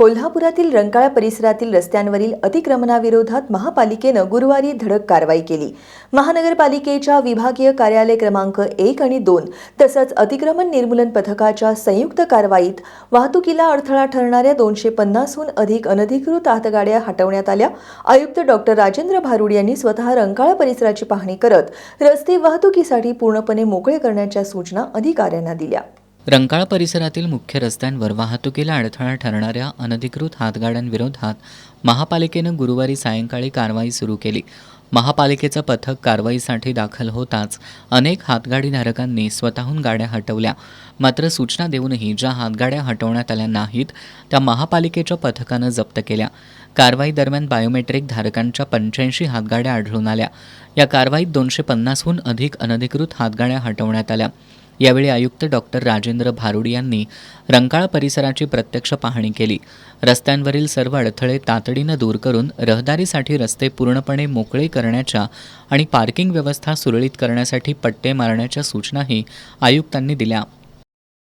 कोल्हापुरातील रंकाळा परिसरातील रस्त्यांवरील अतिक्रमणाविरोधात महापालिकेनं गुरुवारी धडक कारवाई केली। महानगरपालिकेच्या विभागीय कार्यालय क्रमांक 1 आणि 2 तसंच अतिक्रमण निर्मूलन पथकाच्या संयुक्त कारवाईत वाहतुकीला अडथळा ठरणाऱ्या 250हून अधिक अनधिकृत हातगाड्या हटवण्यात आल्या। आयुक्त डॉक्टर राजेंद्र भारुड यांनी स्वतः रंकाळा परिसराची पाहणी करत रस्ते वाहतुकीसाठी पूर्णपणे मोकळे करण्याच्या सूचना अधिकाऱ्यांना दिल्या। रंकाळा परिसरातील मुख्य रस्त्यांवर वाहतुकीला अडथळा ठरणाऱ्या अनधिकृत हातगाड्यांविरोधात महापालिकेनं गुरुवारी सायंकाळी कारवाई सुरू केली। महापालिकेचं पथक कारवाईसाठी दाखल होताच अनेक हातगाडीधारकांनी स्वतःहून गाड्या हटवल्या। मात्र सूचना देऊनही ज्या हातगाड्या हटवण्यात आल्या नाहीत त्या महापालिकेच्या पथकानं जप्त केल्या। कारवाई दरम्यान बायोमेट्रिक धारकांच्या 85 हातगाड्या आढळून आल्या। या कारवाईत 250हून अधिक अनधिकृत हातगाड्या हटवण्यात आल्या। यावेळी आयुक्त डॉक्टर राजेंद्र भारुड यांनी रंकाळा परिसराची प्रत्यक्ष पाहणी केली। रस्त्यांवरील सर्व अडथळे तातडीनं दूर करून रहदारीसाठी रस्ते पूर्णपणे मोकळे करण्याच्या आणि पार्किंग व्यवस्था सुरळीत करण्यासाठी पट्टे मारण्याच्या सूचनाही आयुक्तांनी दिल्या।